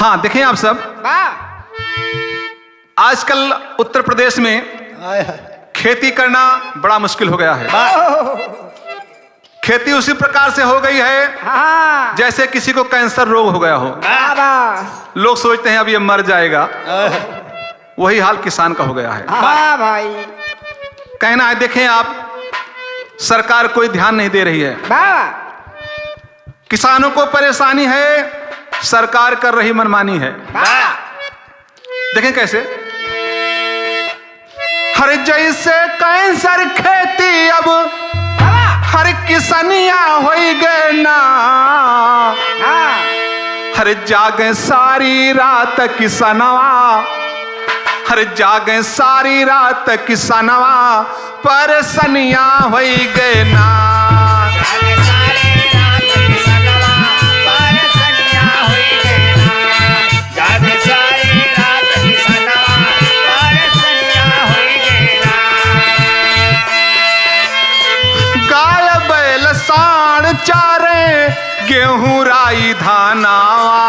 हाँ, देखें आप सब, आजकल उत्तर प्रदेश में खेती करना बड़ा मुश्किल हो गया है। खेती उसी प्रकार से हो गई है जैसे किसी को कैंसर रोग हो गया हो। लोग सोचते हैं अब ये मर जाएगा, वही हाल किसान का हो गया है। भाई कहना है, देखें आप, सरकार कोई ध्यान नहीं दे रही है। किसानों को परेशानी है, सरकार कर रही मनमानी है। देखें कैसे, हर जैसे कैंसर खेती अब हर किसनिया हो गए ना। हर जागे सारी रात किसनवा, हर जागे सारी रात किसनवा, परसनिया हो गए ना। चारे गेहूं राई धानावा,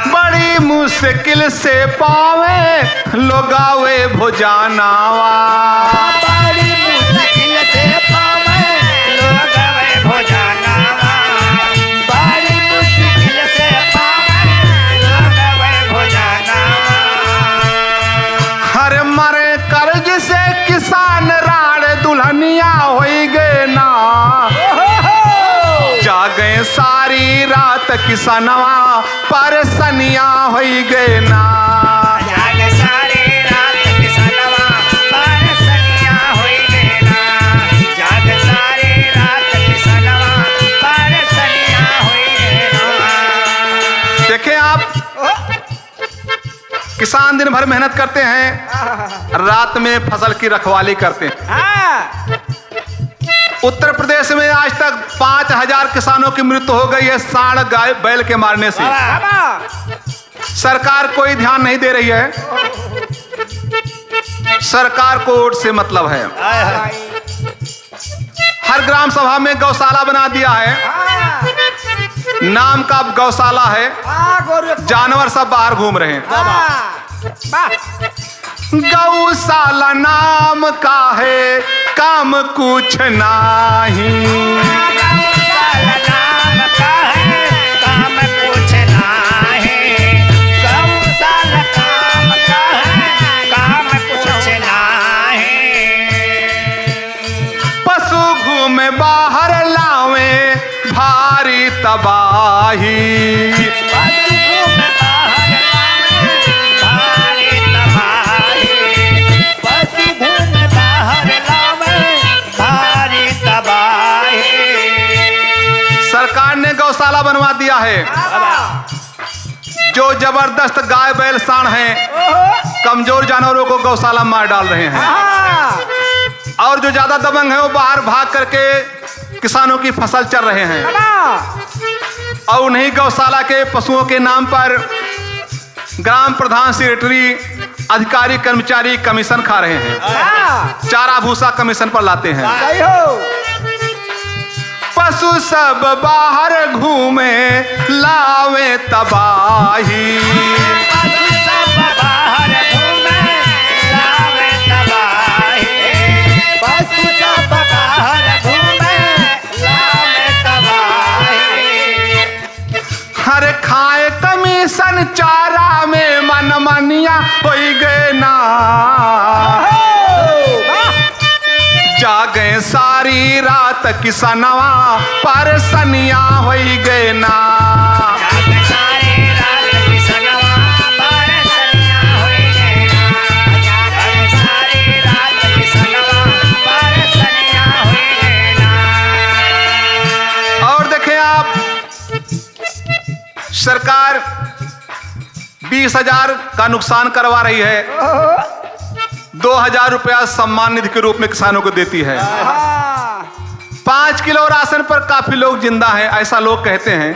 बड़ी मुश्किल से पावे लोगावे भोजनावा। किसान राड़ दुल्हनिया हो गए ना। जागे सारी रात किसनवा, परसनिया हो गए ना। जागे सारी रात किसनवा, परसनिया हो गए ना। जागे सारी रात किसनवा, परसनिया हो गए ना। देखें आप, किसान दिन भर मेहनत करते हैं, रात में फसल की रखवाली करते हैं। उत्तर प्रदेश में आज तक 5000 किसानों की मृत्यु हो गई है सांड गाय बैल के मारने से। सरकार कोई ध्यान नहीं दे रही है। सरकार को वोट से मतलब है। हर ग्राम सभा में गौशाला बना दिया है, नाम का गौशाला है, जानवर सब बाहर घूम रहे हैं। गौशाला नाम का है, काम कुछ नहीं। गौशाला नाम का है, काम कुछ नहीं। गौशाला काम का है, काम कुछ नहीं। पशु घूमे बाहर लावे भारी तबाही। सरकार ने गौशाला बनवा दिया है। जो जबरदस्त गाय बैल सांड हैं, कमजोर जानवरों को गौशाला में मार डाल रहे हैं, और जो ज्यादा दबंग है वो बाहर भाग करके किसानों की फसल चर रहे हैं, और उन्हीं गौशाला के पशुओं के नाम पर ग्राम प्रधान, सेक्रेटरी, अधिकारी, कर्मचारी कमीशन खा रहे हैं। चारा भूसा कमीशन पर लाते हैं। पशु सब बाहर घूमे लावे तबाही। पशु सब बाहर घूमे लावे तबाही। पशु सब बाहर घूमे लावे तबाही। हर खाए कमीशन चारा में मनमानिया हो गए ना। जागे सारी रात किसनवा, परसनिया हो गए ना। जागे सारी रात किसनवा, परसनिया हो गए ना। जागे सारी रात किसनवा, परसनिया हो गए ना। और देखें आप, सरकार 20,000 का नुकसान करवा रही है, 2000 रुपया सम्मान निधि के रूप में किसानों को देती है। 5 किलो राशन पर काफी लोग जिंदा हैं, ऐसा लोग कहते हैं।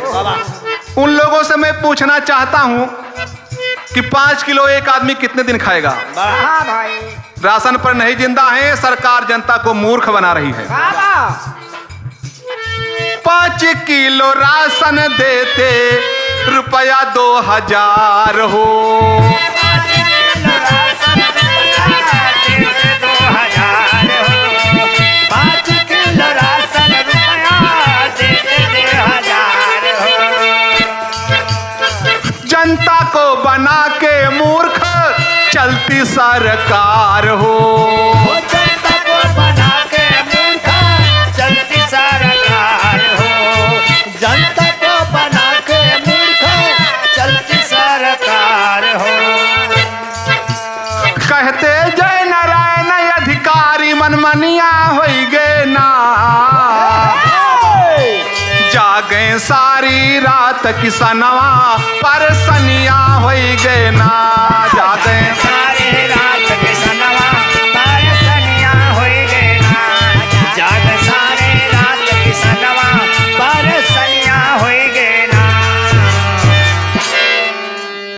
उन लोगों से मैं पूछना चाहता हूं कि 5 किलो एक आदमी कितने दिन खाएगा। हाँ भाई। राशन पर नहीं जिंदा है, सरकार जनता को मूर्ख बना रही है। 5 किलो राशन देते रुपया 2000 हो। 5 किलो राशन देते 2000 हो। 5 किलो राशन रुपया देते 2000 हो। जनता को बना के मूर्ख चलती सरकार हो। जनता को बना के मूर्ख चलती सरकार हो। जनता को बना के मूर्ख चलती सरकार हो। कहते जय नारायण अधिकारी मनमनिया होई गे ना। जागे सारी रात किसनवा परसनिया होई गे ना। जागे